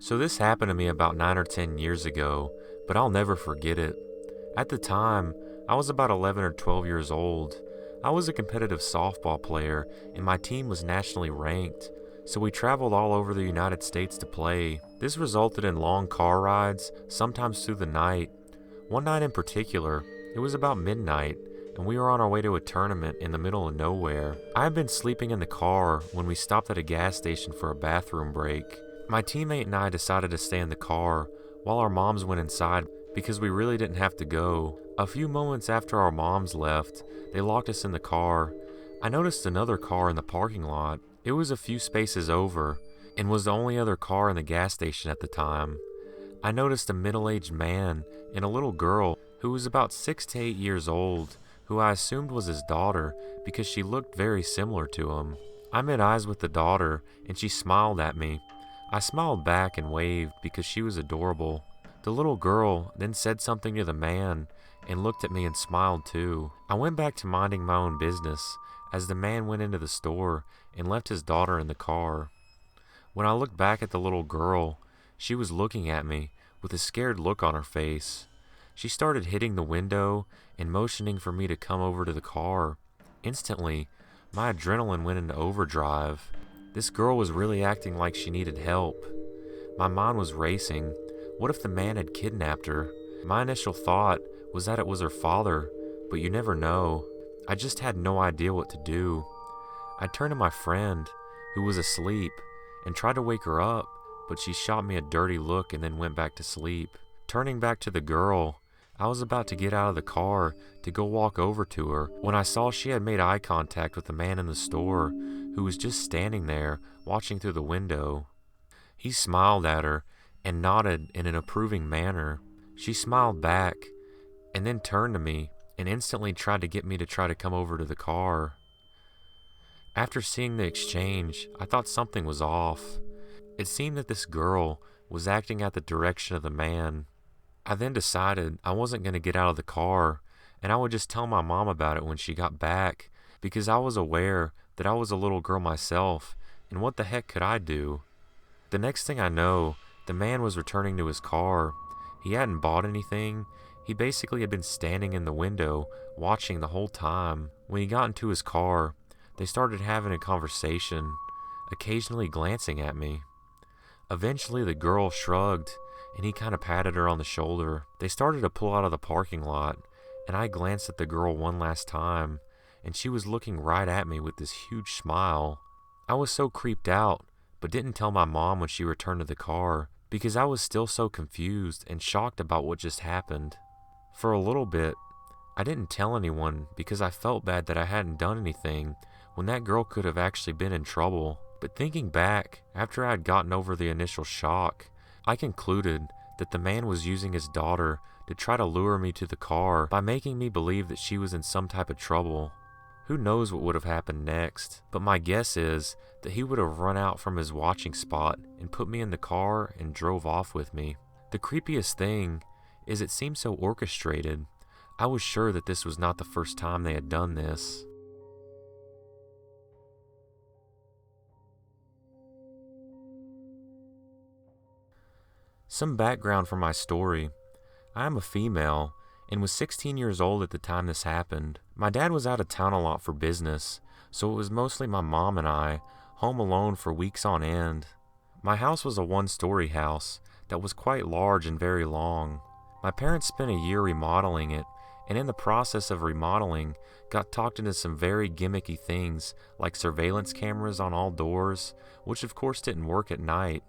So this happened to me about 9 or 10 years ago, but I'll never forget it. At the time, I was about 11 or 12 years old. I was a competitive softball player, and my team was nationally ranked, so we traveled all over the United States to play. This resulted in long car rides, sometimes through the night. One night in particular, it was about midnight, and we were on our way to a tournament in the middle of nowhere. I had been sleeping in the car when we stopped at a gas station for a bathroom break. My teammate and I decided to stay in the car while our moms went inside because we really didn't have to go. A few moments after our moms left, they locked us in the car. I noticed another car in the parking lot. It was a few spaces over and was the only other car in the gas station at the time. I noticed a middle-aged man and a little girl who was about 6 to 8 years old, who I assumed was his daughter because she looked very similar to him. I met eyes with the daughter and she smiled at me. I smiled back and waved because she was adorable. The little girl then said something to the man and looked at me and smiled too. I went back to minding my own business as the man went into the store and left his daughter in the car. When I looked back at the little girl, she was looking at me with a scared look on her face. She started hitting the window and motioning for me to come over to the car. Instantly, my adrenaline went into overdrive. This girl was really acting like she needed help. My mind was racing. What if the man had kidnapped her? My initial thought was that it was her father, but you never know. I just had no idea what to do. I turned to my friend, who was asleep, and tried to wake her up, but she shot me a dirty look and then went back to sleep. Turning back to the girl, I was about to get out of the car to go walk over to her when I saw she had made eye contact with the man in the store who was just standing there watching through the window. He smiled at her and nodded in an approving manner. She smiled back and then turned to me and instantly tried to get me to try to come over to the car. After seeing the exchange, I thought something was off. It seemed that this girl was acting at the direction of the man. I then decided I wasn't going to get out of the car and I would just tell my mom about it when she got back because I was aware that I was a little girl myself and what the heck could I do? The next thing I know, the man was returning to his car. He hadn't bought anything. He basically had been standing in the window watching the whole time. When he got into his car, they started having a conversation, occasionally glancing at me. Eventually the girl shrugged and he kind of patted her on the shoulder. They started to pull out of the parking lot and I glanced at the girl one last time and she was looking right at me with this huge smile. I was so creeped out but didn't tell my mom when she returned to the car because I was still so confused and shocked about what just happened. For a little bit, I didn't tell anyone because I felt bad that I hadn't done anything when that girl could have actually been in trouble. But thinking back, after I had gotten over the initial shock, I concluded that the man was using his daughter to try to lure me to the car by making me believe that she was in some type of trouble. Who knows what would have happened next, but my guess is that he would have run out from his watching spot and put me in the car and drove off with me. The creepiest thing is it seemed so orchestrated. I was sure that this was not the first time they had done this. Some background for my story. I am a female and was 16 years old at the time this happened. My dad was out of town a lot for business, so it was mostly my mom and I, home alone for weeks on end. My house was a one-story house that was quite large and very long. My parents spent a year remodeling it, and in the process of remodeling, got talked into some very gimmicky things like surveillance cameras on all doors, which of course didn't work at night,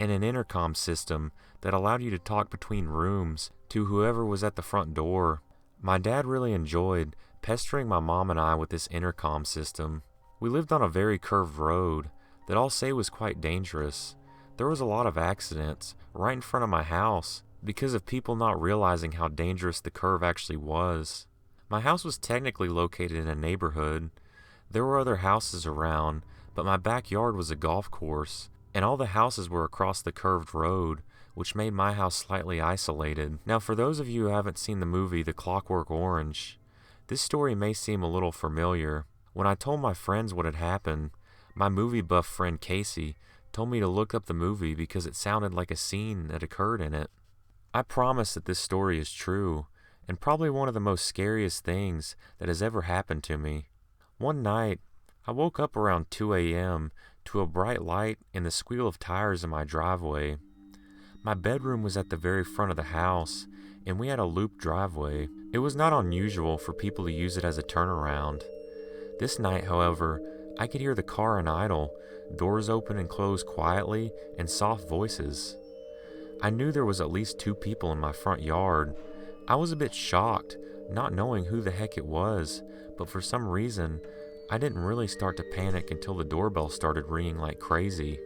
and an intercom system that allowed you to talk between rooms to whoever was at the front door. My dad really enjoyed pestering my mom and I with this intercom system. We lived on a very curved road that I'll say was quite dangerous. There was a lot of accidents right in front of my house because of people not realizing how dangerous the curve actually was. My house was technically located in a neighborhood. There were other houses around, but my backyard was a golf course, and all the houses were across the curved road, which made my house slightly isolated. Now, for those of you who haven't seen the movie The Clockwork Orange, this story may seem a little familiar. When I told my friends what had happened, my movie buff friend Casey told me to look up the movie because it sounded like a scene that occurred in it. I promise that this story is true, and probably one of the most scariest things that has ever happened to me. One night, I woke up around 2 a.m. to a bright light and the squeal of tires in my driveway. My bedroom was at the very front of the house, and we had a loop driveway. It was not unusual for people to use it as a turnaround. This night, however, I could hear the car in idle, doors open and close quietly, and soft voices. I knew there was at least 2 people in my front yard. I was a bit shocked, not knowing who the heck it was, but for some reason, I didn't really start to panic until the doorbell started ringing like crazy.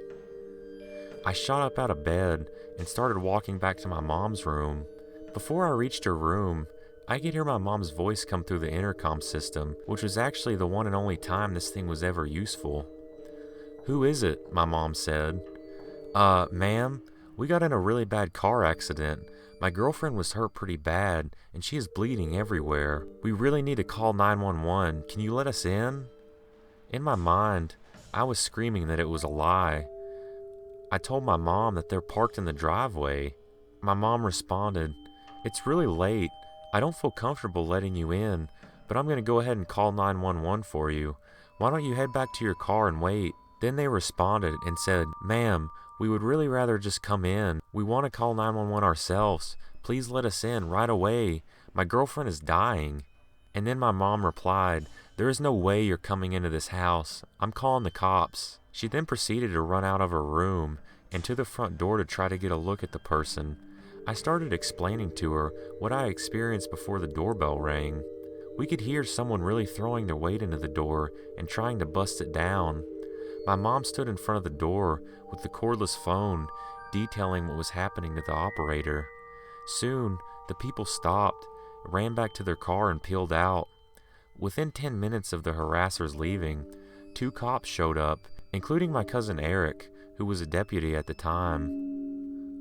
I shot up out of bed and started walking back to my mom's room. Before I reached her room, I could hear my mom's voice come through the intercom system, which was actually the one and only time this thing was ever useful. "Who is it?" my mom said. Ma'am, we got in a really bad car accident. My girlfriend was hurt pretty bad, and she is bleeding everywhere. We really need to call 911. Can you let us in?" In my mind, I was screaming that it was a lie. I told my mom that they're parked in the driveway. My mom responded, "It's really late. I don't feel comfortable letting you in, but I'm going to go ahead and call 911 for you. Why don't you head back to your car and wait?" Then they responded and said, "Ma'am, we would really rather just come in. We want to call 911 ourselves. Please let us in right away. My girlfriend is dying." And then my mom replied, "There is no way you're coming into this house. I'm calling the cops." She then proceeded to run out of her room and to the front door to try to get a look at the person. I started explaining to her what I experienced before the doorbell rang. We could hear someone really throwing their weight into the door and trying to bust it down. My mom stood in front of the door with the cordless phone, detailing what was happening to the operator. Soon, the people stopped, ran back to their car, and peeled out. Within 10 minutes of the harassers leaving, 2 cops showed up, including my cousin Eric, who was a deputy at the time.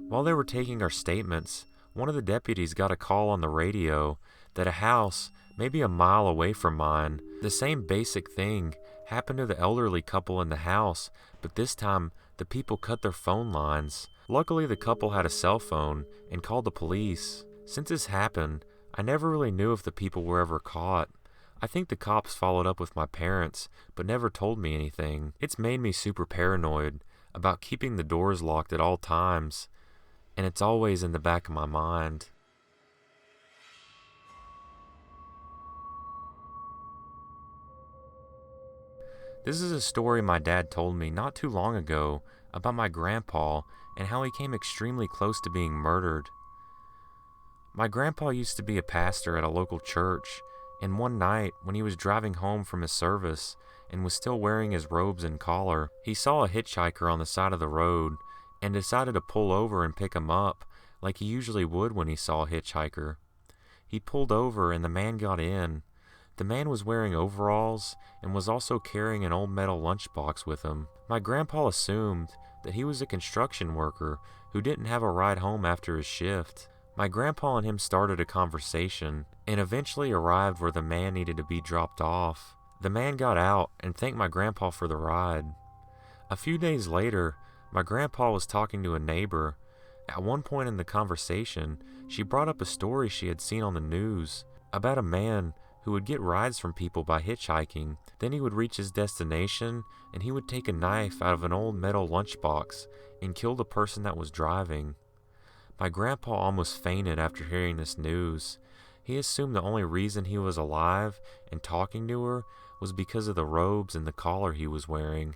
While they were taking our statements, one of the deputies got a call on the radio that a house, maybe a mile away from mine, the same basic thing happened to the elderly couple in the house, but this time the people cut their phone lines. Luckily, the couple had a cell phone and called the police. Since this happened, I never really knew if the people were ever caught. I think the cops followed up with my parents, but never told me anything. It's made me super paranoid about keeping the doors locked at all times, and it's always in the back of my mind. This is a story my dad told me not too long ago about my grandpa and how he came extremely close to being murdered. My grandpa used to be a pastor at a local church, and one night when he was driving home from his service and was still wearing his robes and collar, he saw a hitchhiker on the side of the road and decided to pull over and pick him up like he usually would when he saw a hitchhiker. He pulled over and the man got in. The man was wearing overalls and was also carrying an old metal lunchbox with him. My grandpa assumed that he was a construction worker who didn't have a ride home after his shift. My grandpa and him started a conversation and eventually arrived where the man needed to be dropped off. The man got out and thanked my grandpa for the ride. A few days later, my grandpa was talking to a neighbor. At one point in the conversation, she brought up a story she had seen on the news about a man who would get rides from people by hitchhiking. Then he would reach his destination and he would take a knife out of an old metal lunchbox and kill the person that was driving. My grandpa almost fainted after hearing this news. He assumed the only reason he was alive and talking to her was because of the robes and the collar he was wearing.